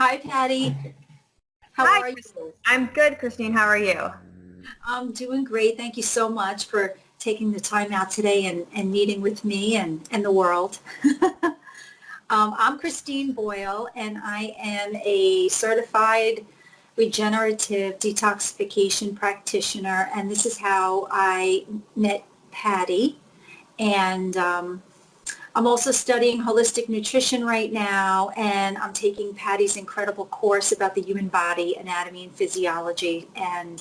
Hi, Patty. How Hi, are you? I'm good, Christine. How are you? I'm doing great. Thank you so much for taking the time out today and meeting with me and the world. I'm Christine Boyle, and I am a certified regenerative detoxification practitioner, and this is how I met Patty. And I'm also studying holistic nutrition right now, and I'm taking Patty's incredible course about the human body, anatomy, and physiology. And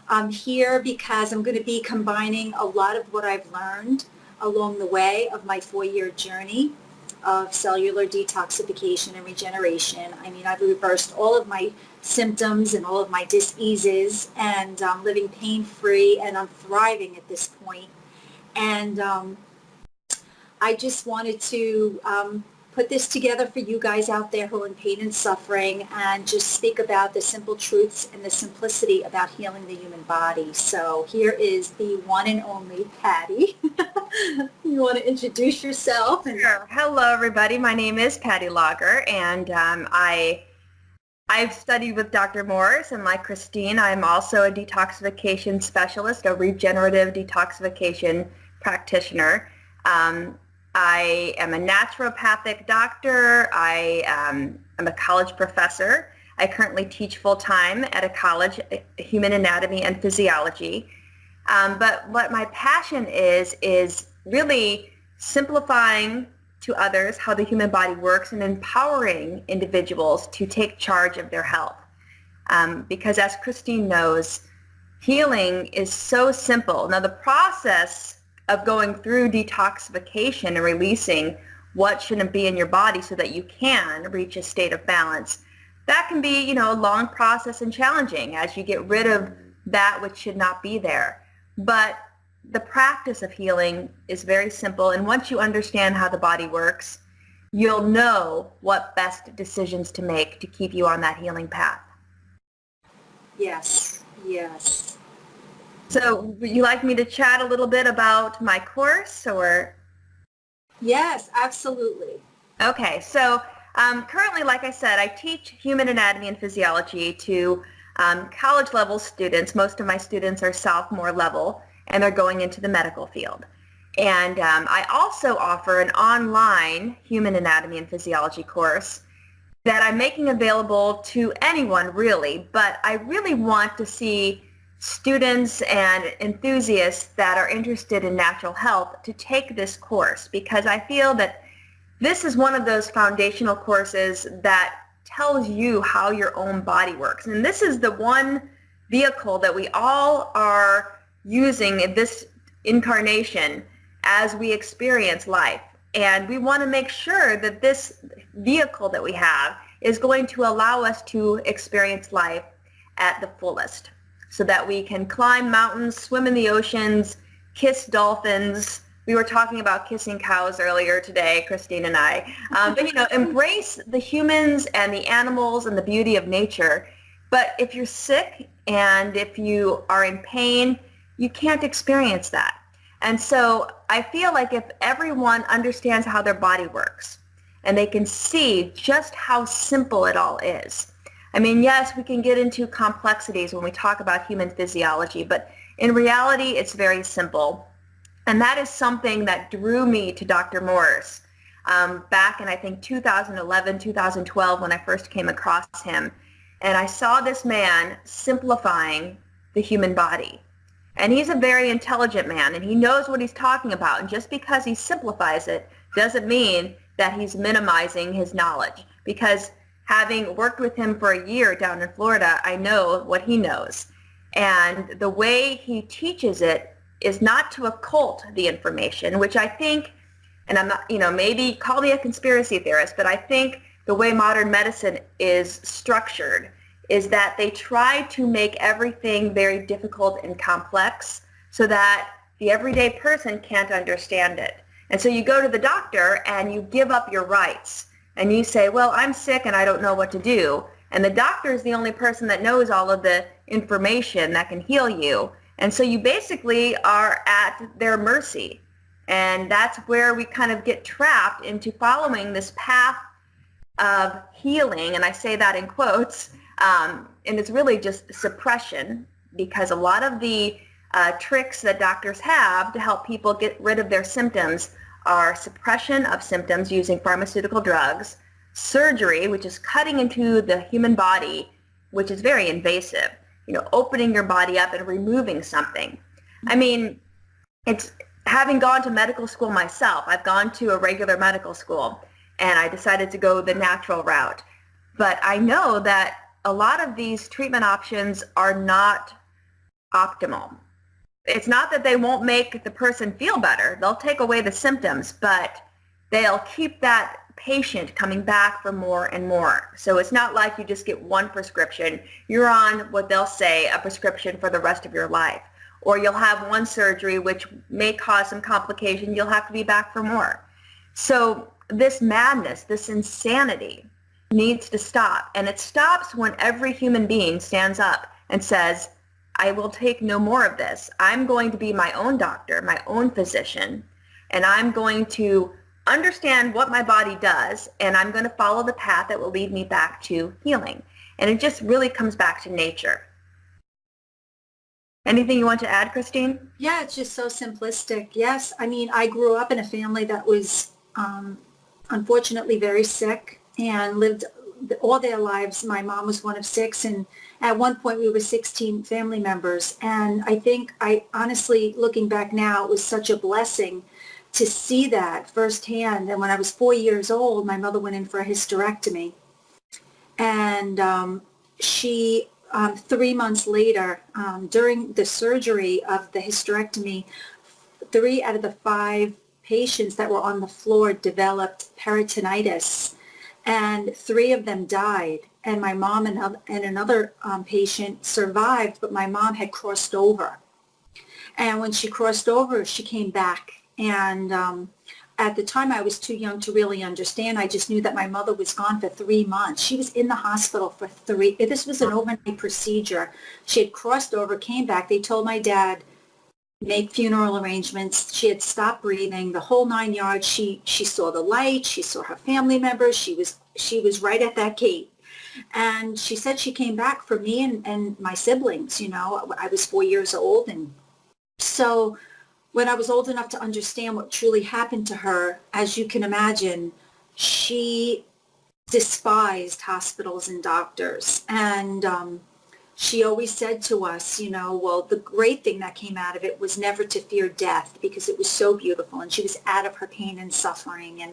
I'm here because I'm going to be combining a lot of what I've learned along the way of my 4-year journey of cellular detoxification and regeneration. I mean, I've reversed all of my symptoms and all of my diseases, and I'm living pain-free, and I'm thriving at this point. And I just wanted to put this together for you guys out there who are in pain and suffering, and just speak about the simple truths and the simplicity about healing the human body. So here is the one and only Patty. You want to introduce yourself? Sure. Hello, everybody. My name is Patty Lager, and I've studied with Dr. Morris, and like Christine, I'm also a detoxification specialist, a regenerative detoxification practitioner. I am a naturopathic doctor. I'm a college professor. I currently teach full-time at a college, human anatomy and physiology. But what my passion is really simplifying to others how the human body works and empowering individuals to take charge of their health. Because as Christine knows, healing is so simple. Now, the process of going through detoxification and releasing what shouldn't be in your body so that you can reach a state of balance, that can be, a long process and challenging as you get rid of that which should not be there. But the practice of healing is very simple, and once you understand how the body works, you'll know what best decisions to make to keep you on that healing path. Yes, yes. So would you like me to chat a little bit about my course, or? Yes, absolutely. Okay, so currently, like I said, I teach human anatomy and physiology to college level students. Most of my students are sophomore level, and they're going into the medical field. And I also offer an online human anatomy and physiology course that I'm making available to anyone really, but I really want to see students and enthusiasts that are interested in natural health to take this course, because I feel that this is one of those foundational courses that tells you how your own body works. And this is the one vehicle that we all are using in this incarnation as we experience life. And we want to make sure that this vehicle that we have is going to allow us to experience life at the fullest, so that we can climb mountains, swim in the oceans, kiss dolphins. We were talking about kissing cows earlier today, Christine and I. But embrace the humans and the animals and the beauty of nature. But if you're sick and if you are in pain, you can't experience that. And so I feel like if everyone understands how their body works and they can see just how simple it all is. I mean, yes, we can get into complexities when we talk about human physiology, but in reality, it's very simple. And that is something that drew me to Dr. Morris back in, I think, 2011, 2012, when I first came across him. And I saw this man simplifying the human body. And he's a very intelligent man, and he knows what he's talking about. And just because he simplifies it doesn't mean that he's minimizing his knowledge. Because having worked with him for a year down in Florida, I know what he knows. And the way he teaches it is not to occult the information, which I think, and I'm not, maybe call me a conspiracy theorist, but I think the way modern medicine is structured is that they try to make everything very difficult and complex so that the everyday person can't understand it. And so you go to the doctor and you give up your rights and you say, well, I'm sick and I don't know what to do. And the doctor is the only person that knows all of the information that can heal you. And so you basically are at their mercy. And that's where we kind of get trapped into following this path of healing, and I say that in quotes, and it's really just suppression, because a lot of the tricks that doctors have to help people get rid of their symptoms are suppression of symptoms using pharmaceutical drugs, surgery, which is cutting into the human body, which is very invasive, opening your body up and removing something. I mean, it's having gone to medical school myself. I've gone to a regular medical school, and I decided to go the natural route. But I know that a lot of these treatment options are not optimal. It's not that they won't make the person feel better. They'll take away the symptoms, but they'll keep that patient coming back for more and more. So it's not like you just get one prescription. You're on what they'll say a prescription for the rest of your life. Or you'll have one surgery which may cause some complication. You'll have to be back for more. So this madness, this insanity needs to stop. And it stops when every human being stands up and says, I will take no more of this. I'm going to be my own doctor, my own physician, and I'm going to understand what my body does, and I'm going to follow the path that will lead me back to healing. And it just really comes back to nature. Anything you want to add, Christine? Yeah, it's just so simplistic. Yes. I mean, I grew up in a family that was unfortunately very sick and lived all their lives. My mom was one of 6, and at one point we were 16 family members. And I honestly, looking back now, it was such a blessing to see that firsthand. And when I was 4 years old, my mother went in for a hysterectomy. And she 3 months later, during the surgery of the hysterectomy, 3 out of the 5 patients that were on the floor developed peritonitis, and 3 of them died. And my mom and another patient survived, but my mom had crossed over. And when she crossed over, she came back. And at the time, I was too young to really understand. I just knew that my mother was gone for 3 months. She was in the hospital for 3. This was an overnight procedure. She had crossed over, came back. They told my dad, make funeral arrangements. She had stopped breathing, the whole 9 yards. She saw the light. She saw her family members. She was right at that gate. And she said she came back for me and my siblings. I was 4 years old. And so when I was old enough to understand what truly happened to her, as you can imagine, she despised hospitals and doctors. And she always said to us, well, the great thing that came out of it was never to fear death, because it was so beautiful, and she was out of her pain and suffering. And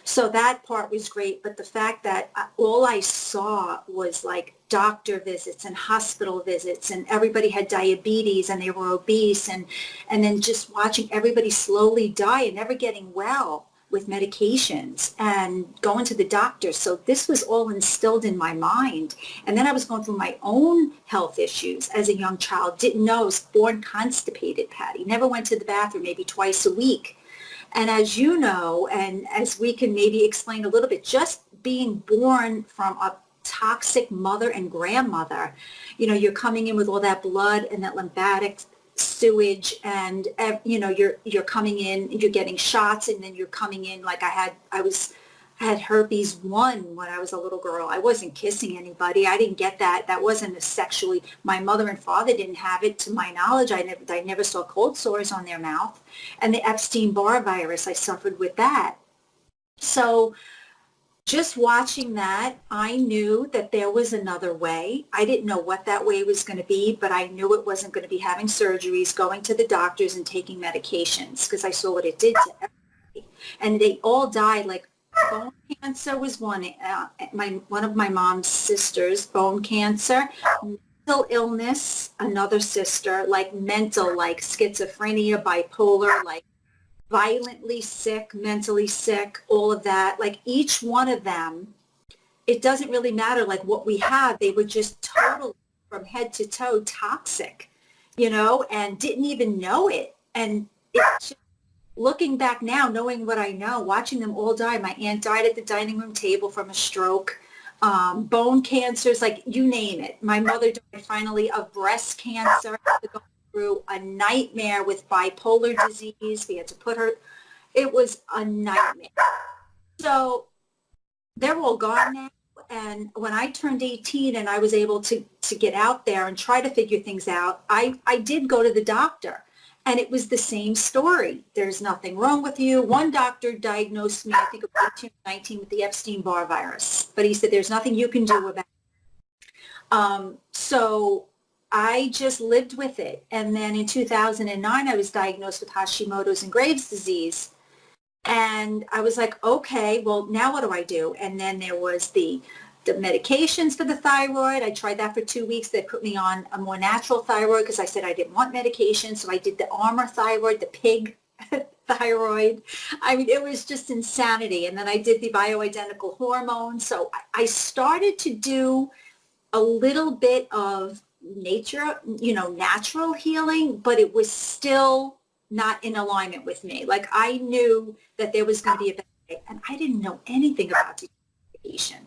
so that part was great. But the fact that all I saw was like doctor visits and hospital visits, and everybody had diabetes and they were obese, and then just watching everybody slowly die and never getting well with medications and going to the doctor. So this was all instilled in my mind. And then I was going through my own health issues as a young child. Didn't know I was born constipated, Patty. Never went to the bathroom, maybe twice a week. And as you know, and as we can maybe explain a little bit, just being born from a toxic mother and grandmother, you're coming in with all that blood and that lymphatic sewage, and you're coming in, you're getting shots, and then you're coming in like I had herpes 1 when I was a little girl. I wasn't kissing anybody. I didn't get that. That wasn't a sexually. My mother and father didn't have it, to my knowledge. I never saw cold sores on their mouth. And the Epstein-Barr virus, I suffered with that. So just watching that, I knew that there was another way. I didn't know what that way was going to be, but I knew it wasn't going to be having surgeries, going to the doctors, and taking medications, because I saw what it did to everybody. And they all died. Like bone cancer was one. One of my mom's sisters, bone cancer. Mental illness, another sister, like mental, like schizophrenia, bipolar, like violently sick, mentally sick, all of that. Like each one of them, it doesn't really matter like what we have. They were just totally from head to toe toxic, and didn't even know it. And it's just, looking back now, knowing what I know, watching them all die. My aunt died at the dining room table from a stroke. Bone cancers, like you name it. My mother died finally of breast cancer. Through a nightmare with bipolar disease. We had to put her, it was a nightmare. So they're all gone now. And when I turned 18 and I was able to get out there and try to figure things out, I did go to the doctor. And it was the same story. There's nothing wrong with you. One doctor diagnosed me, I think it was 18 or 19, with the Epstein-Barr virus. But he said, there's nothing you can do about it. So I just lived with it. And then in 2009, I was diagnosed with Hashimoto's and Graves' disease. And I was like, okay, well, now what do I do? And then there was the medications for the thyroid. I tried that for 2 weeks. They put me on a more natural thyroid because I said I didn't want medication. So I did the Armour thyroid, the pig thyroid. I mean, it was just insanity. And then I did the bioidentical hormone. So I started to do a little bit of nature, natural healing, but it was still not in alignment with me. Like, I knew that there was going to be a better way, and I didn't know anything about detoxification.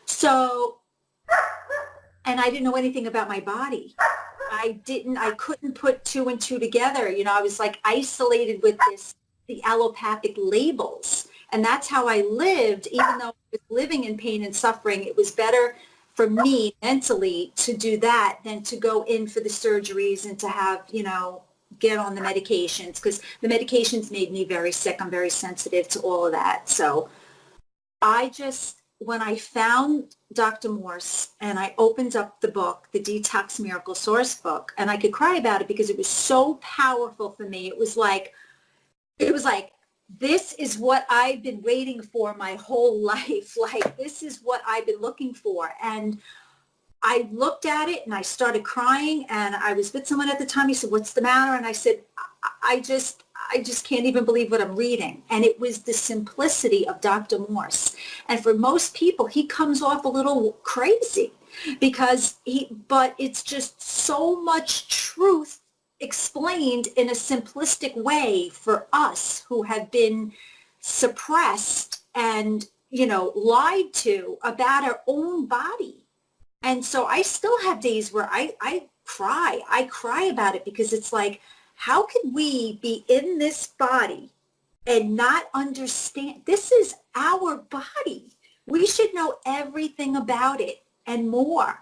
So, and I didn't know anything about my body. I couldn't put two and two together. I was like isolated with the allopathic labels. And that's how I lived. Even though I was living in pain and suffering, it was better for me mentally to do that than to go in for the surgeries and to have, get on the medications, because the medications made me very sick. I'm very sensitive to all of that. So when I found Dr. Morse and I opened up the book, the Detox Miracle Source book, and I could cry about it because it was so powerful for me. It was like, this is what I've been waiting for my whole life. Like, this is what I've been looking for. And I looked at it and I started crying, and I was with someone at the time. He said, what's the matter? And I said, I just can't even believe what I'm reading. And it was the simplicity of Dr. Morse. And for most people, he comes off a little crazy but it's just so much truth explained in a simplistic way for us who have been suppressed and, lied to about our own body. And so I still have days where I cry. I cry about it because it's like, how can we be in this body and not understand? This is our body. We should know everything about it and more.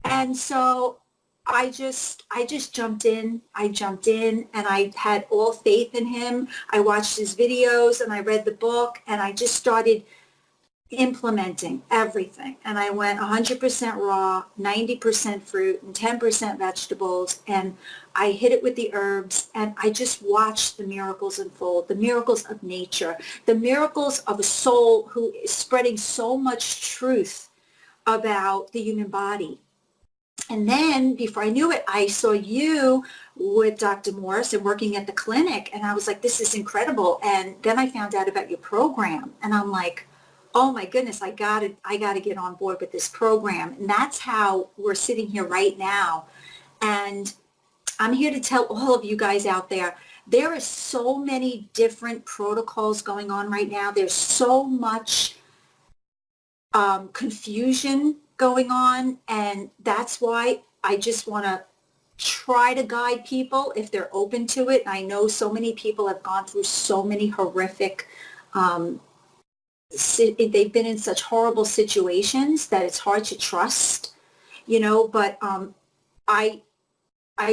And so I just jumped in. I jumped in and I had all faith in him. I watched his videos and I read the book and I just started implementing everything. And I went 100% raw, 90% fruit, and 10% vegetables. And I hit it with the herbs. And I just watched the miracles unfold, the miracles of nature, the miracles of a soul who is spreading so much truth about the human body. And then before I knew it, I saw you with Dr. Morse and working at the clinic. And I was like, this is incredible. And then I found out about your program. And I'm like, oh my goodness, I gotta get on board with this program. And that's how we're sitting here right now. And I'm here to tell all of you guys out there, there are so many different protocols going on right now. There's so much confusion going on. And that's why I just want to try to guide people if they're open to it. I know so many people have gone through so many horrific they've been in such horrible situations that it's hard to trust, but I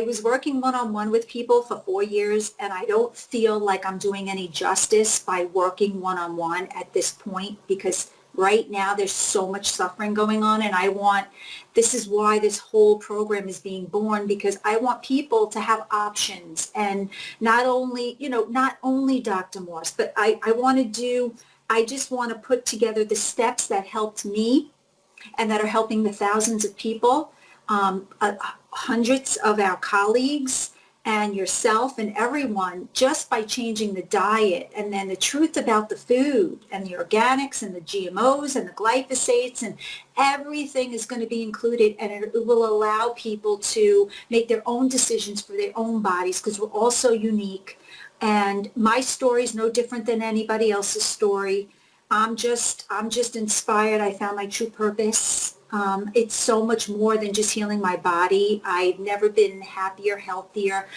was working one-on-one with people for 4 years, and I don't feel like I'm doing any justice by working one-on-one at this point, because right now there's so much suffering going on, and this is why this whole program is being born, because I want people to have options. And not only Dr. Morse, but I just want to put together the steps that helped me and that are helping the thousands of people, hundreds of our colleagues and yourself and everyone, just by changing the diet, and then the truth about the food and the organics and the GMOs and the glyphosates, and everything is going to be included, and it will allow people to make their own decisions for their own bodies, because we're all so unique. And my story is no different than anybody else's story. I'm just inspired. I found my true purpose. It's so much more than just healing my body. I've never been happier, healthier.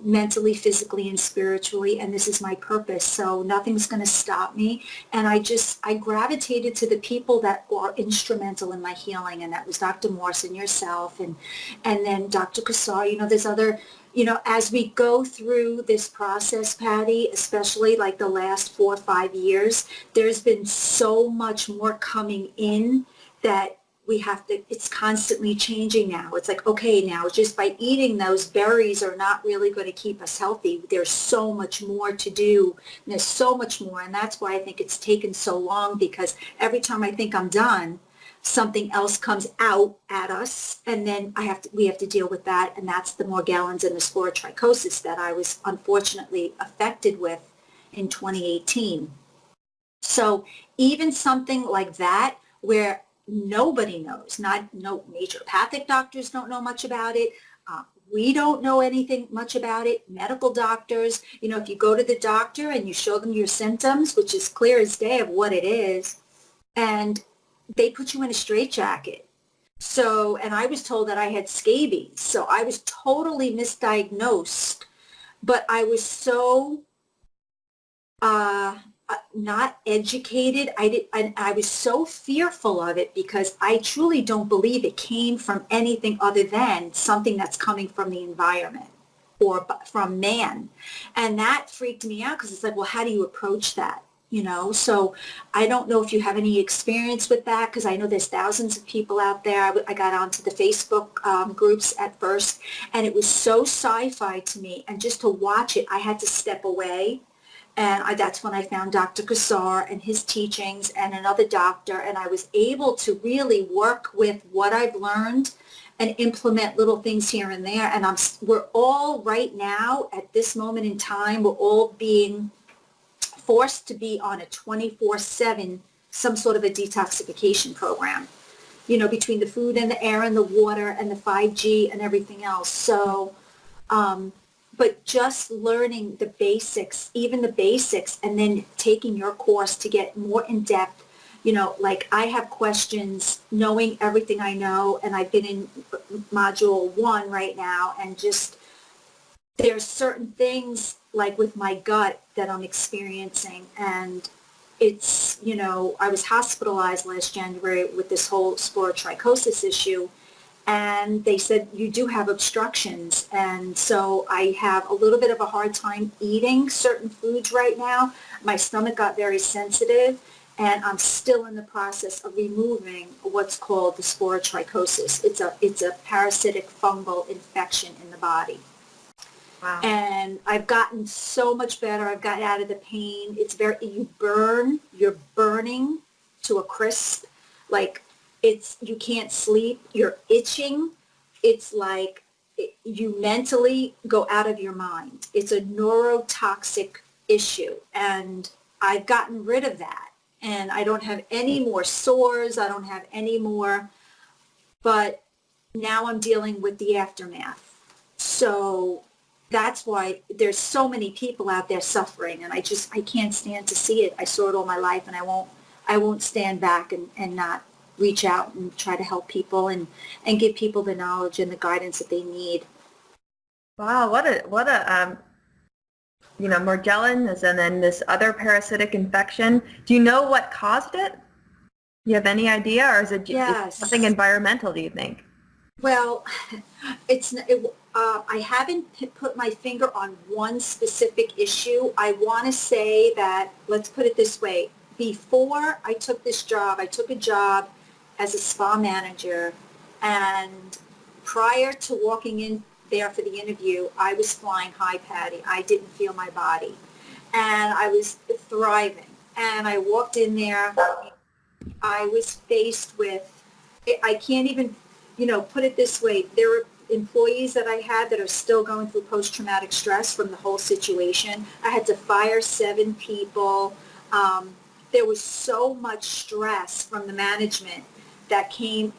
mentally, physically, and spiritually, and this is my purpose. So nothing's going to stop me. And I gravitated to the people that are instrumental in my healing, and that was Dr. Morse and yourself, and then Dr. Kassar. There's other, as we go through this process, Patty, especially like the last 4 or 5 years, there's been so much more coming in that it's constantly changing now. It's like, okay, now just by eating those berries are not really going to keep us healthy. There's so much more to do. And there's so much more. And that's why I think it's taken so long, because every time I think I'm done, something else comes out at us. And then we have to deal with that. And that's the Morgellons and the sporotrichosis that I was unfortunately affected with in 2018. So even something like that, where nobody knows, no naturopathic doctors don't know much about it. We don't know anything much about it. Medical doctors, if you go to the doctor and you show them your symptoms, which is clear as day of what it is, and they put you in a straitjacket. So, and I was told that I had scabies. So I was totally misdiagnosed, but I was so not educated. I was so fearful of it, because I truly don't believe it came from anything other than something that's coming from the environment or from man. And that freaked me out, because it's like, well, how do you approach that? So I don't know if you have any experience with that, because I know there's thousands of people out there. I got onto the Facebook groups at first, and it was so sci-fi to me. And just to watch it, I had to step away. And that's when I found Dr. Kassar and his teachings and another doctor, and I was able to really work with what I've learned and implement little things here and there. And we're all right now, at this moment in time, we're all being forced to be on a 24/7, some sort of a detoxification program, between the food and the air and the water and the 5G and everything else. So, but just learning the basics, even the basics, and then taking your course to get more in depth, like I have questions, knowing everything I know, and I've been in module 1 right now, and just there's certain things like with my gut that I'm experiencing, and it's, I was hospitalized last January with this whole sporotrichosis issue, and they said you do have obstructions, and so I have a little bit of a hard time eating certain foods right now. My stomach got very sensitive, and I'm still in the process of removing what's called the sporotrichosis. It's a parasitic fungal infection in the body. Wow. And I've gotten so much better. I've gotten out of the pain. You're burning to a crisp. Like, you can't sleep. You're itching. It's like you mentally go out of your mind. It's a neurotoxic issue. And I've gotten rid of that. And I don't have any more sores. I don't have any more. But now I'm dealing with the aftermath. So that's why there's so many people out there suffering, and I can't stand to see it. I saw it all my life, and I won't stand back and not reach out and try to help people and give people the knowledge and the guidance that they need. Wow, what a Morgellons and then this other parasitic infection. Do you know what caused it? Do you have any idea, or is it Yes. something environmental, do you think? Well, I haven't put my finger on one specific issue. I want to say that, let's put it this way. Before I took this job, I took a job as a spa manager, and prior to walking in there for the interview, I was flying high, Patty. I didn't feel my body, and I was thriving. And I walked in there, I was faced with, I can't even, put it this way. There were employees that I had that are still going through post-traumatic stress from the whole situation. I had to fire 7 people. There was so much stress from the management that came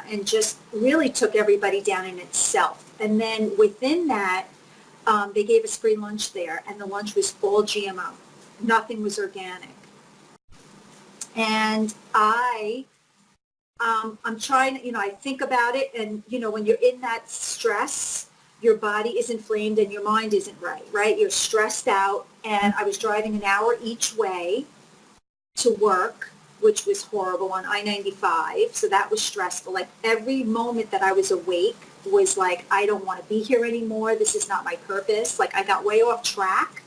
and just really took everybody down in itself. And then within that, they gave us free lunch there, and the lunch was all GMO. Nothing was organic. And I'm trying, I think about it, and, when you're in that stress, your body is inflamed and your mind isn't right, right? You're stressed out. And I was driving an hour each way to work, which was horrible on I-95. So that was stressful. Like every moment that I was awake was like, I don't want to be here anymore. This is not my purpose. Like I got way off track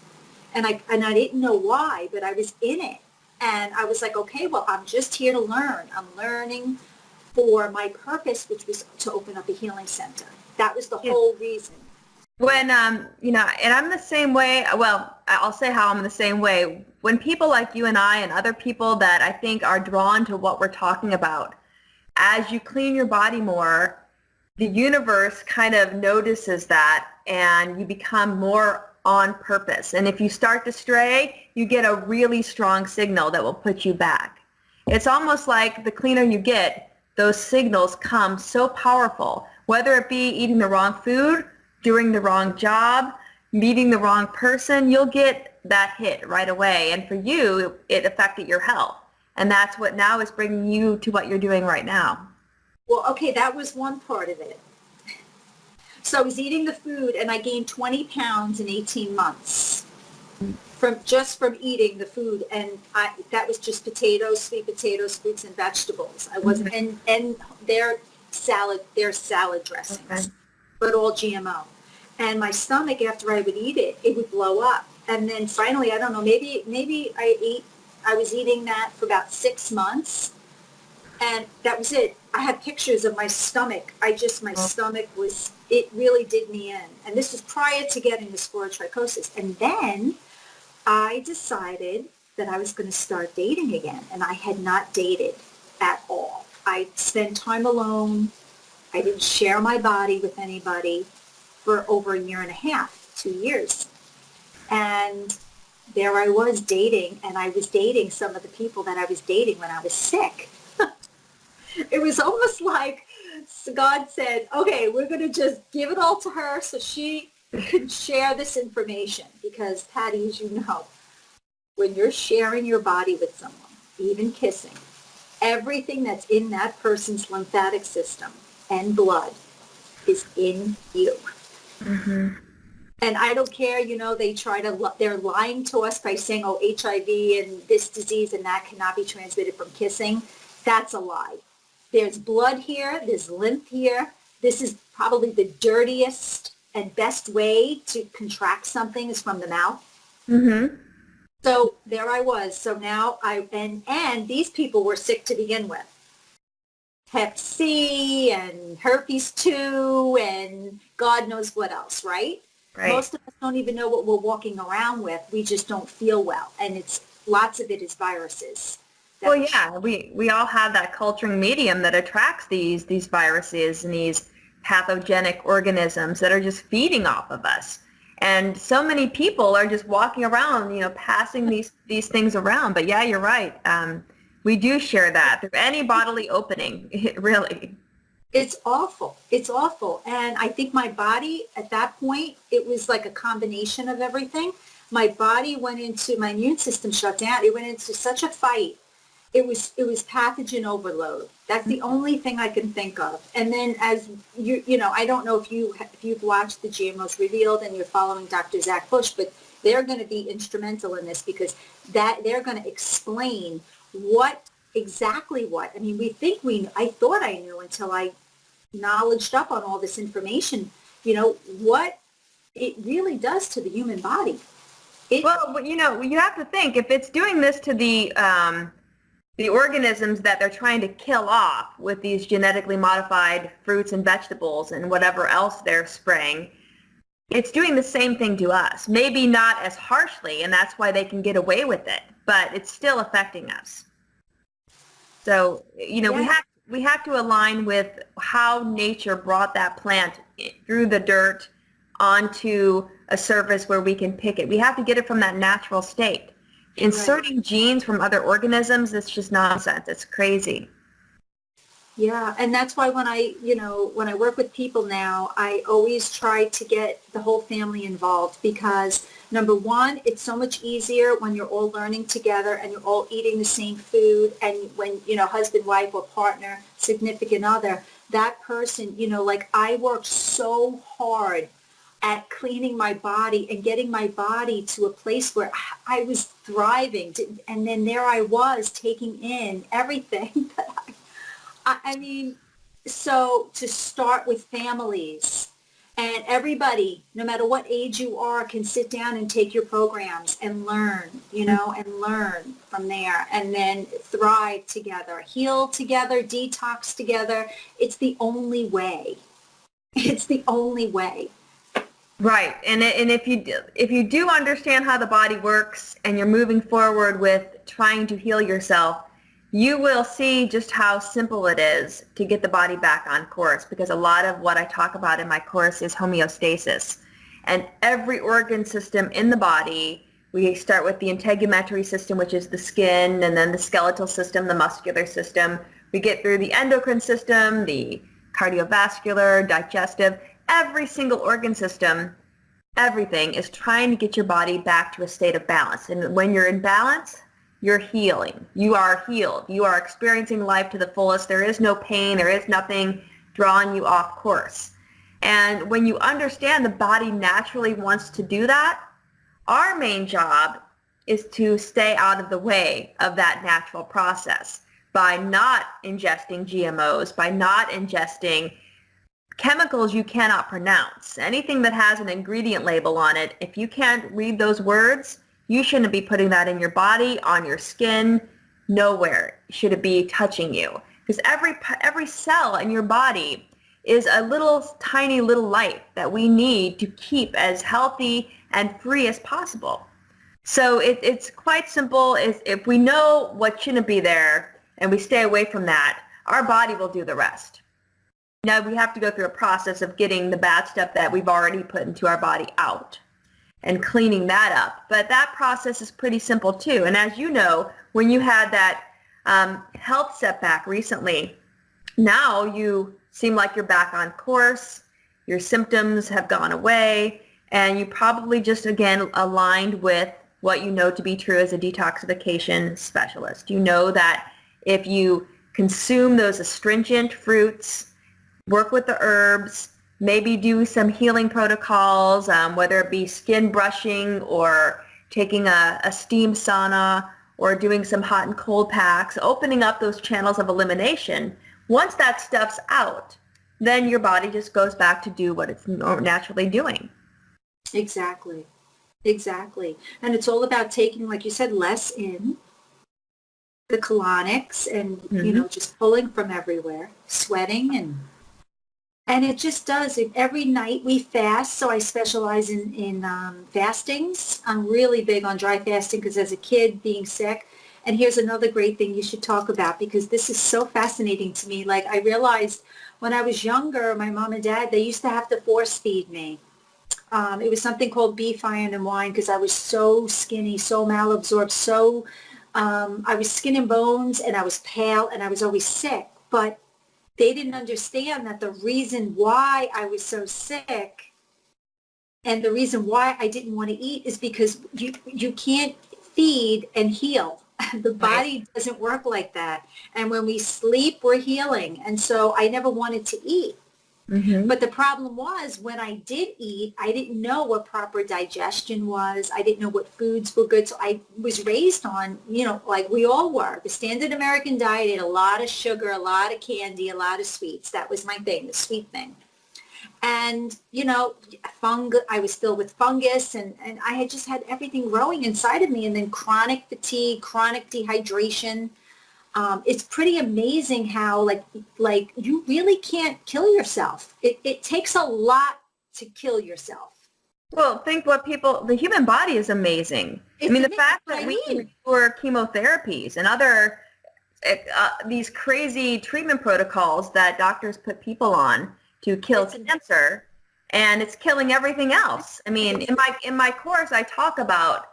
and I didn't know why, but I was in it. And I was like, okay, well, I'm just here to learn. I'm learning for my purpose, which was to open up a healing center. That was the whole reason. When, and I'm the same way. Well, I'll say how I'm the same way. When people like you and I and other people that I think are drawn to what we're talking about, as you clean your body more, the universe kind of notices that and you become more on purpose. And if you start to stray, you get a really strong signal that will put you back. It's almost like the cleaner you get, those signals come so powerful, whether it be eating the wrong food, doing the wrong job, meeting the wrong person, you'll get that hit right away. And for you, it affected your health. And that's what now is bringing you to what you're doing right now. Well, okay, that was one part of it. So I was eating the food and I gained 20 pounds in 18 months from eating the food. And that was just potatoes, sweet potatoes, fruits and vegetables. I wasn't, and their salad dressings, Okay. but all GMO. And my stomach, after I would eat it, it would blow up. And then finally, I don't know, maybe I was eating that for about 6 months. And that was it. I had pictures of my stomach. My stomach was, it really did me in. And this was prior to getting the sclerotrichosis. And then I decided that I was going to start dating again. And I had not dated at all. I spent time alone. I didn't share my body with anybody for over a year and a half, 2 years. And there I was dating, and I was dating some of the people that I was dating when I was sick. It was almost like God said, okay, we're going to just give it all to her so she can share this information. Because, Patty, as you know, when you're sharing your body with someone, even kissing, everything that's in that person's lymphatic system and blood is in you. Mm-hmm. And I don't care, they're lying to us by saying, oh, HIV and this disease and that cannot be transmitted from kissing. That's a lie. There's blood here. There's lymph here. This is probably the dirtiest and best way to contract something is from the mouth. Mm-hmm. So there I was. So now and these people were sick to begin with. Hep C and herpes 2 and God knows what else, right? Right. Most of us don't even know what we're walking around with. We just don't feel well. And lots of it is viruses. Well, yeah, we all have that culturing medium that attracts these viruses and these pathogenic organisms that are just feeding off of us. And so many people are just walking around, passing these things around. But yeah, you're right. We do share that through any bodily opening, really. It's awful. It's awful. And I think my body at that point, it was like a combination of everything. My body my immune system shut down. It went into such a fight. It was pathogen overload. That's the only thing I can think of. And then as I don't know if you've watched the GMOs Revealed and you're following Dr. Zach Bush, but they're going to be instrumental in this because they're going to explain exactly what. I mean, I thought I knew until I knowledged up on all this information, what it really does to the human body. You have to think if it's doing this to the organisms that they're trying to kill off with these genetically modified fruits and vegetables and whatever else they're spraying, it's doing the same thing to us. Maybe not as harshly, and that's why they can get away with it, but it's still affecting us. So, Yeah. we have to align with how nature brought that plant through the dirt onto a surface where we can pick it. We have to get it from that natural state. Inserting genes from other organisms, it's just nonsense. It's crazy. Yeah, and that's why when I work with people now, I always try to get the whole family involved because number one, it's so much easier when you're all learning together and you're all eating the same food and when, husband, wife, or partner, significant other, that person, like I worked so hard at cleaning my body and getting my body to a place where I was thriving. And then there I was taking in everything that I mean, so to start with families and everybody, no matter what age you are, can sit down and take your programs and learn, and learn from there and then thrive together, heal together, detox together. It's the only way. It's the only way. Right. And if you do understand how the body works and you're moving forward with trying to heal yourself, you will see just how simple it is to get the body back on course, because a lot of what I talk about in my course is homeostasis. And every organ system in the body, we start with the integumentary system, which is the skin, and then the skeletal system, the muscular system. We get through the endocrine system, the cardiovascular, digestive. Every single organ system, everything is trying to get your body back to a state of balance. And when you're in balance, you're healing. You are healed. You are experiencing life to the fullest. There is no pain. There is nothing drawing you off course. And when you understand the body naturally wants to do that, our main job is to stay out of the way of that natural process by not ingesting GMOs, by not ingesting chemicals you cannot pronounce. Anything that has an ingredient label on it, if you can't read those words, you shouldn't be putting that in your body, on your skin, nowhere should it be touching you. Because every cell in your body is a tiny little life that we need to keep as healthy and free as possible. So it's quite simple. If we know what shouldn't be there and we stay away from that, our body will do the rest. Now we have to go through a process of getting the bad stuff that we've already put into our body out and cleaning that up. But that process is pretty simple too. And as you know, when you had that health setback recently, now you seem like you're back on course, your symptoms have gone away, and you probably just, again, aligned with what you know to be true as a detoxification specialist. You know that if you consume those astringent fruits, work with the herbs, maybe do some healing protocols, whether it be skin brushing or taking a steam sauna or doing some hot and cold packs, opening up those channels of elimination. Once that stuff's out, then your body just goes back to do what it's naturally doing. Exactly. Exactly. And it's all about taking, like you said, less in, the colonics and, just pulling from everywhere, sweating and it just does. Every night we fast, so I specialize in fastings. I'm really big on dry fasting because as a kid being sick, and here's another great thing you should talk about because this is so fascinating to me. Like I realized when I was younger, my mom and dad, they used to have to force feed me. It was something called beef, iron, and wine because I was so skinny, so malabsorbed, I was skin and bones and I was pale and I was always sick. But they didn't understand that the reason why I was so sick and the reason why I didn't want to eat is because you can't feed and heal. The body doesn't work like that. And when we sleep, we're healing. And so I never wanted to eat. Mm-hmm. But the problem was when I did eat, I didn't know what proper digestion was. I didn't know what foods were good. So I was raised on, like we all were. The standard American diet ate a lot of sugar, a lot of candy, a lot of sweets. That was my thing, the sweet thing. And, I was filled with fungus and I had just had everything growing inside of me. And then chronic fatigue, chronic dehydration. It's pretty amazing how like you really can't kill yourself. It takes a lot to kill yourself. Well, think what the human body is amazing. The fact that we can endure chemotherapies and other these crazy treatment protocols that doctors put people on to kill cancer, and it's killing everything else. In my course, I talk about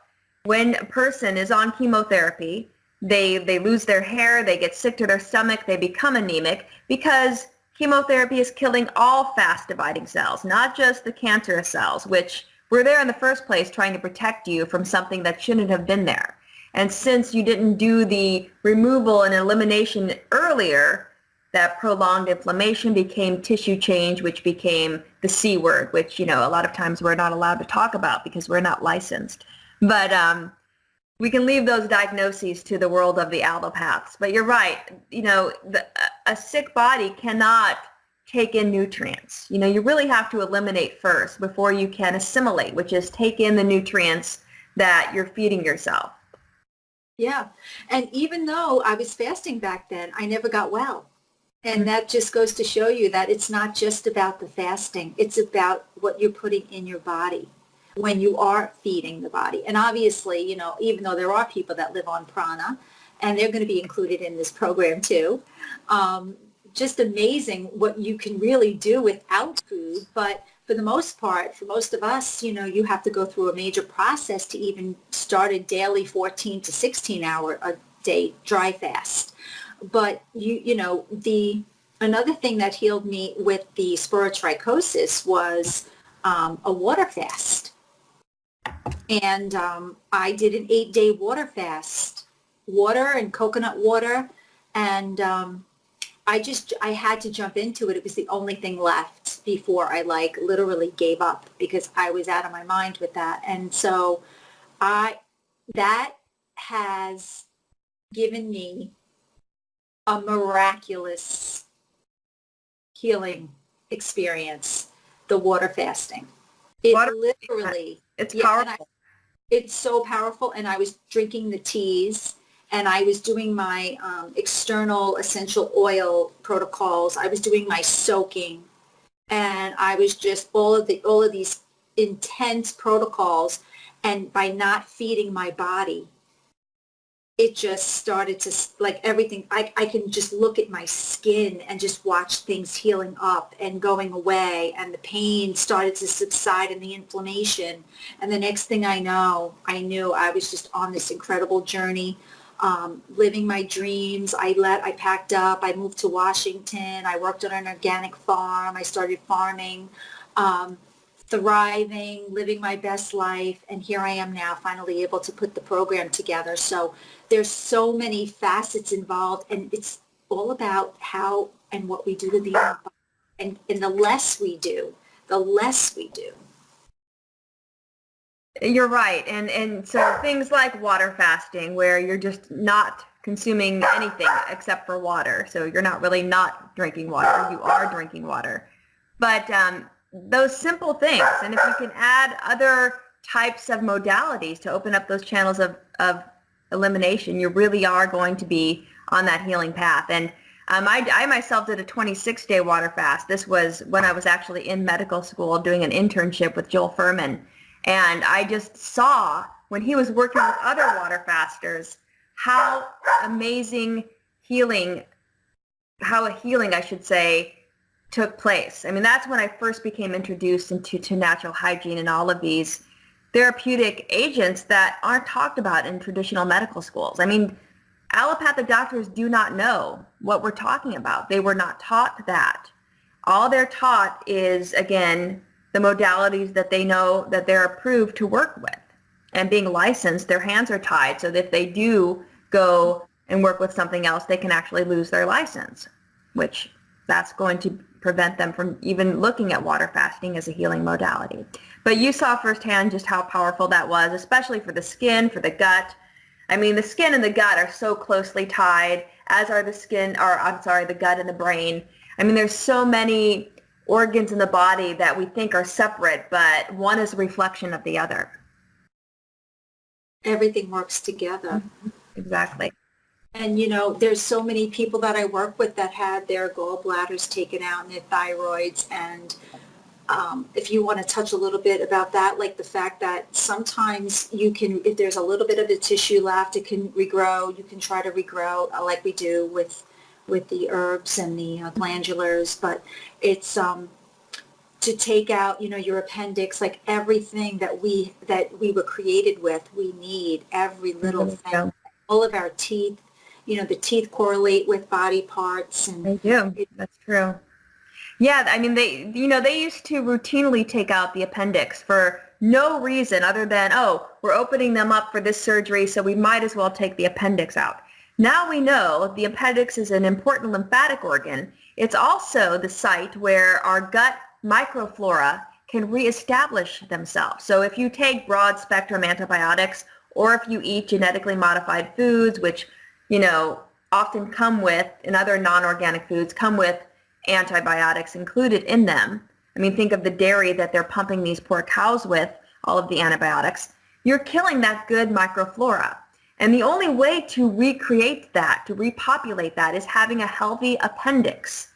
when a person is on chemotherapy, they lose their hair, they get sick to their stomach, they become anemic because chemotherapy is killing all fast-dividing cells, not just the cancerous cells, which were there in the first place trying to protect you from something that shouldn't have been there. And since you didn't do the removal and elimination earlier, that prolonged inflammation became tissue change, which became the C word, which, a lot of times we're not allowed to talk about because we're not licensed. But we can leave those diagnoses to the world of the allopaths. But you're right. A sick body cannot take in nutrients. You really have to eliminate first before you can assimilate, which is take in the nutrients that you're feeding yourself. Yeah. And even though I was fasting back then, I never got well. And that just goes to show you that it's not just about the fasting. It's about what you're putting in your body when you are feeding the body. And obviously, even though there are people that live on prana, and they're going to be included in this program too, just amazing what you can really do without food. But for the most part, for most of us, you have to go through a major process to even start a daily 14 to 16 hour a day dry fast. But another thing that healed me with the sporotrichosis was a water fast. And I did an 8-day water fast, water and coconut water. And I had to jump into it. It was the only thing left before I literally gave up because I was out of my mind with that. And so that has given me a miraculous healing experience, the water fasting. It's powerful. It's so powerful. And I was drinking the teas and I was doing my external essential oil protocols. I was doing my soaking and I was just all of these intense protocols. And by not feeding my body, it just started to, everything, I can just look at my skin and just watch things healing up and going away, and the pain started to subside and the inflammation. And the next thing I knew I was just on this incredible journey, living my dreams. I packed up, I moved to Washington, I worked on an organic farm, I started farming, thriving, living my best life, and here I am now finally able to put the program together. So there's so many facets involved, and it's all about how and what we do to the human body. And the less we do, the less we do. You're right. And so things like water fasting, where you're just not consuming anything except for water. So you're not really not drinking water. You are drinking water. But those simple things, and if you can add other types of modalities to open up those channels of elimination, you really are going to be on that healing path. And I myself did a 26-day water fast. This was when I was actually in medical school doing an internship with Joel Furman. And I just saw when he was working with other water fasters how amazing healing, I should say, took place. I mean, that's when I first became introduced to natural hygiene and all of these therapeutic agents that aren't talked about in traditional medical schools. I mean, allopathic doctors do not know what we're talking about. They were not taught that. All they're taught is, again, the modalities that they know that they're approved to work with. And being licensed, their hands are tied so that if they do go and work with something else, they can actually lose their license, which that's going to prevent them from even looking at water fasting as a healing modality. But you saw firsthand just how powerful that was, especially for the skin, for the gut. I mean, the skin and the gut are so closely tied, as are the gut and the brain. I mean, there's so many organs in the body that we think are separate, but one is a reflection of the other. Everything works together. Exactly. And, there's so many people that I work with that had their gallbladders taken out and their thyroids. And if you want to touch a little bit about that, like the fact that sometimes if there's a little bit of the tissue left, it can regrow. You can try to regrow like we do with the herbs and the glandulars. But it's to take out, your appendix, like everything that we were created with, we need every little thing. All of our teeth. The teeth correlate with body parts. And they do. That's true. Yeah, I mean, they used to routinely take out the appendix for no reason other than, we're opening them up for this surgery, so we might as well take the appendix out. Now we know the appendix is an important lymphatic organ. It's also the site where our gut microflora can reestablish themselves. So if you take broad spectrum antibiotics, or if you eat genetically modified foods, which, often come with, and other non-organic foods come with antibiotics included in them. I mean, think of the dairy that they're pumping these poor cows with, all of the antibiotics. You're killing that good microflora. And the only way to recreate that, to repopulate that, is having a healthy appendix.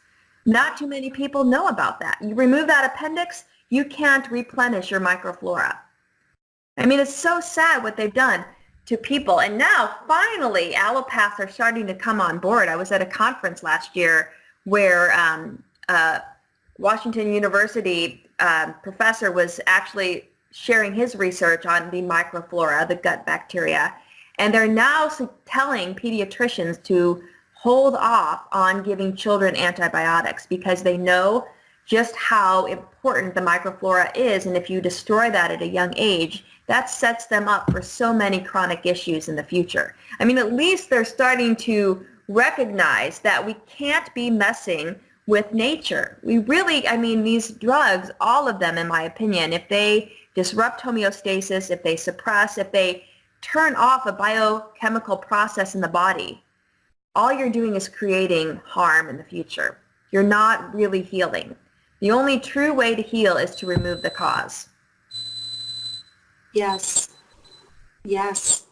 Not too many people know about that. You remove that appendix, you can't replenish your microflora. I mean, it's so sad what they've done to people. And now, finally, allopaths are starting to come on board. I was at a conference last year where Washington University professor was actually sharing his research on the microflora, the gut bacteria. And they're now telling pediatricians to hold off on giving children antibiotics because they know just how important the microflora is. And if you destroy that at a young age, that sets them up for so many chronic issues in the future. I mean, at least they're starting to recognize that we can't be messing with nature. We really, these drugs, all of them, in my opinion, if they disrupt homeostasis, if they suppress, if they turn off a biochemical process in the body, all you're doing is creating harm in the future. You're not really healing. The only true way to heal is to remove the cause. Yes. Yes.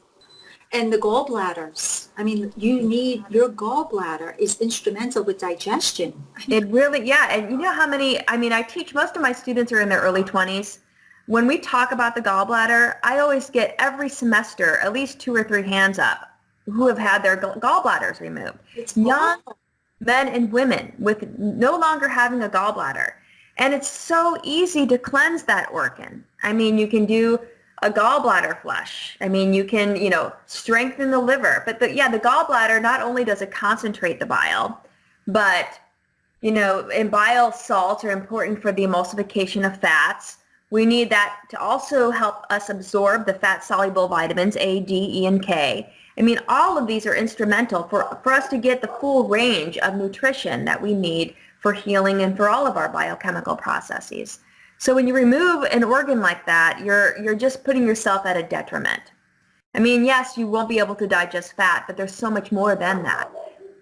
And the gallbladders. I mean, your gallbladder is instrumental with digestion. It really, yeah. And you know how many, I teach, most of my students are in their early 20s. When we talk about the gallbladder, I always get every semester at least 2 or 3 hands up who have had their gallbladders removed. It's young awful. Men and women with no longer having a gallbladder. And it's so easy to cleanse that organ. I mean, you can do a gallbladder flush. I mean, you can, strengthen the liver. But the gallbladder, not only does it concentrate the bile, but, and bile salts are important for the emulsification of fats. We need that to also help us absorb the fat-soluble vitamins A, D, E, and K. I mean, all of these are instrumental for us to get the full range of nutrition that we need for healing and for all of our biochemical processes. So when you remove an organ like that, you're just putting yourself at a detriment. I mean, yes, you won't be able to digest fat, but there's so much more than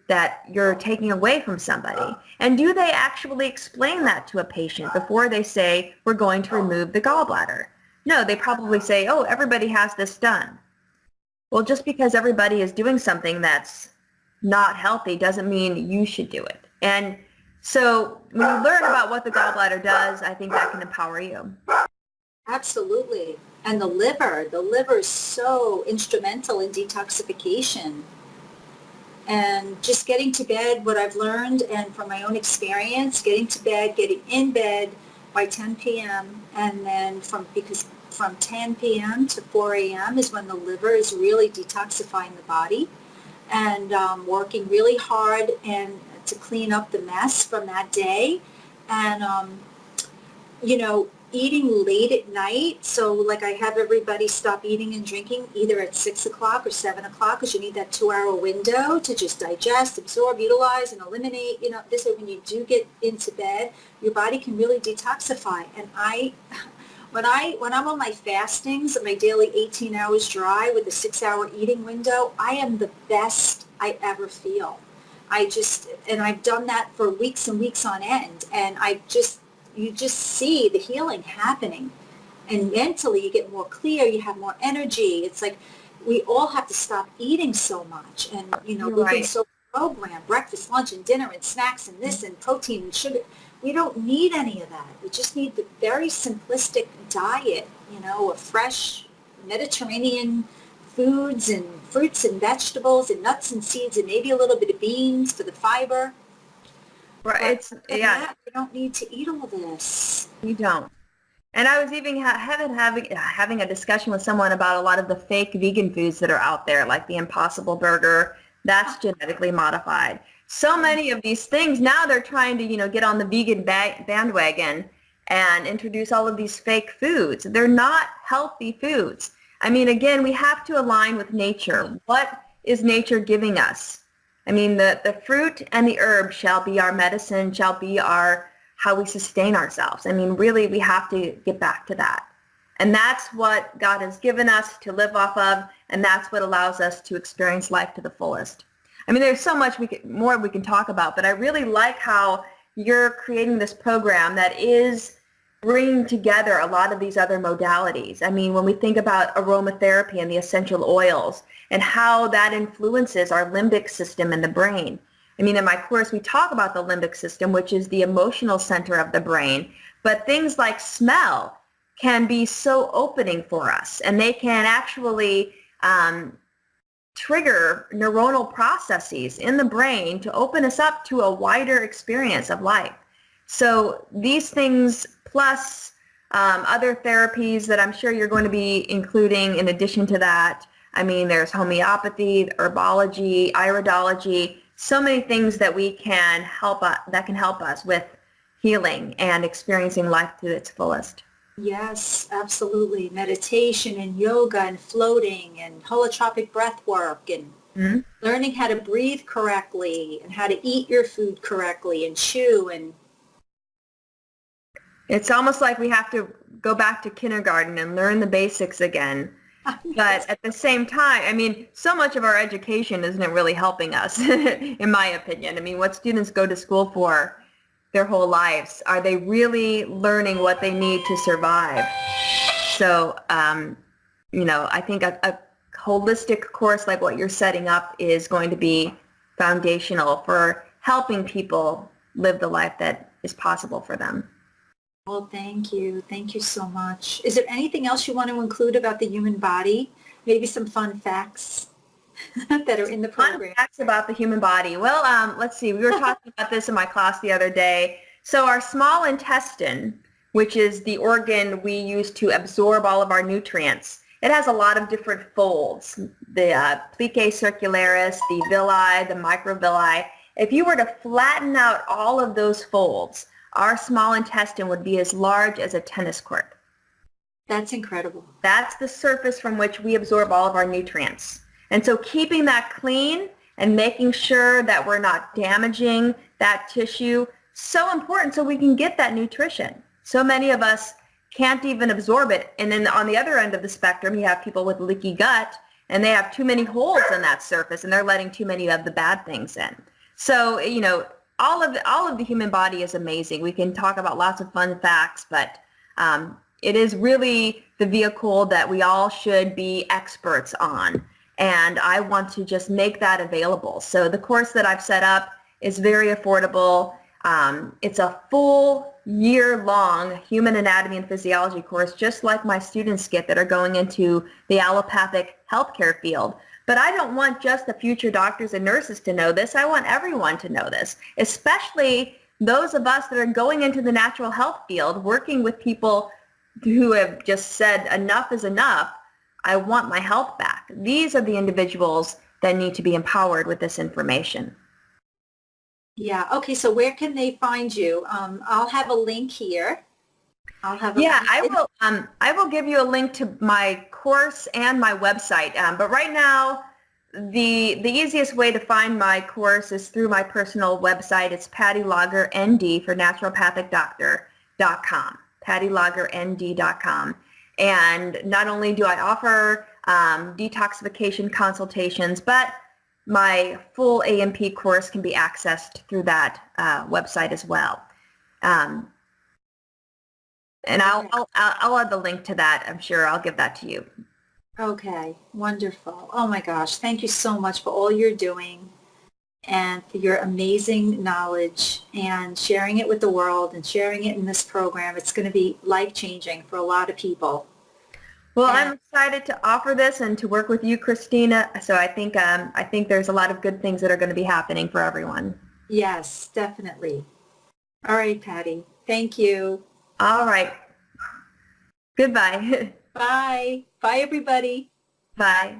that you're taking away from somebody. And do they actually explain that to a patient before they say, we're going to remove the gallbladder? No, they probably say, oh, everybody has this done. Well, just because everybody is doing something that's not healthy doesn't mean you should do it. And so when you learn about what the gallbladder does, I think that can empower you. Absolutely. And the liver is so instrumental in detoxification. And just getting to bed, what I've learned, and from my own experience, getting in bed by 10 p.m. and then from 10 p.m. to 4 a.m. is when the liver is really detoxifying the body and working really hard and to clean up the mess from that day. And, eating late at night. So like I have everybody stop eating and drinking either at 6 o'clock or 7 o'clock because you need that 2-hour window to just digest, absorb, utilize, and eliminate. This way when you do get into bed, your body can really detoxify. And when I'm on my fastings, my daily 18 hours dry with a 6-hour eating window, I am the best I ever feel. And I've done that for weeks and weeks on end. And you just see the healing happening. And mentally you get more clear, you have more energy. It's like we all have to stop eating so much. And, we've been so programmed, breakfast, lunch, and dinner, and snacks, and this, and protein, and sugar. We don't need any of that. We just need the very simplistic diet, of fresh Mediterranean foods and fruits and vegetables and nuts and seeds and maybe a little bit of beans for the fiber. Right. We don't need to eat all this. We don't. And I was even having a discussion with someone about a lot of the fake vegan foods that are out there, like the Impossible Burger. That's genetically modified. So many of these things, now they're trying to, get on the vegan bandwagon and introduce all of these fake foods. They're not healthy foods. I mean, again, we have to align with nature. What is nature giving us? I mean, the fruit and the herb shall be our medicine, shall be our how we sustain ourselves. I mean, really, we have to get back to that. And that's what God has given us to live off of, and that's what allows us to experience life to the fullest. I mean, there's so much more we can talk about, but I really like how you're creating this program that is bringing together a lot of these other modalities. I mean, when we think about aromatherapy and the essential oils and how that influences our limbic system in the brain. I mean, in my course, we talk about the limbic system, which is the emotional center of the brain, but things like smell can be so opening for us, and they can actually trigger neuronal processes in the brain to open us up to a wider experience of life. So these things plus other therapies that I'm sure you're going to be including in addition to that. I mean, there's homeopathy, herbology, iridology, so many things that we can help that can help us with healing and experiencing life to its fullest. Yes, absolutely. Meditation and yoga and floating and holotropic breath work and learning how to breathe correctly and how to eat your food correctly and chew. And it's almost like we have to go back to kindergarten and learn the basics again. But at the same time, I mean, so much of our education isn't really helping us, in my opinion. I mean, what students go to school for their whole lives, are they really learning what they need to survive? So, I think a holistic course like what you're setting up is going to be foundational for helping people live the life that is possible for them. well, thank you. Thank you so much. Is there anything else you want to include about the human body? Maybe some fun facts that are in the program. Fun facts about the human body. Well, let's see. We were talking about this in my class the other day. So our small intestine, which is the organ we use to absorb all of our nutrients, it has a lot of different folds. The plicae circularis, the villi, the microvilli. If you were to flatten out all of those folds, our small intestine would be as large as a tennis court. That's incredible. That's the surface from which we absorb all of our nutrients. And so keeping that clean and making sure that we're not damaging that tissue, so important so we can get that nutrition. So many of us can't even absorb it. And then on the other end of the spectrum, you have people with leaky gut, and they have too many holes in that surface, and they're letting too many of the bad things in. So, all of the human body is amazing. We can talk about lots of fun facts, but it is really the vehicle that we all should be experts on. And I want to just make that available. So the course that I've set up is very affordable. It's a full year-long human anatomy and physiology course, just like my students get that are going into the allopathic healthcare field. But I don't want just the future doctors and nurses to know this. I want everyone to know this, especially those of us that are going into the natural health field, working with people who have just said enough is enough. I want my health back. These are the individuals that need to be empowered with this information. Yeah. Okay. So where can they find you? I'll have a link here. I will give you a link to my course and my website. But right now, the easiest way to find my course is through my personal website. It's pattyloggernd for naturopathicdoctor.com, pattyloggernd.com. And not only do I offer detoxification consultations, but my full AMP course can be accessed through that website as well. And I'll add the link to that. I'm sure I'll give that to you. Okay, wonderful. Oh my gosh, thank you so much for all you're doing and for your amazing knowledge and sharing it with the world and sharing it in this program. It's going to be life-changing for a lot of people. Well, I'm excited to offer this and to work with you, Christina. So I think there's a lot of good things that are going to be happening for everyone. Yes, definitely. All right, Patty. Thank you. All right. Goodbye. Bye. Bye, everybody. Bye.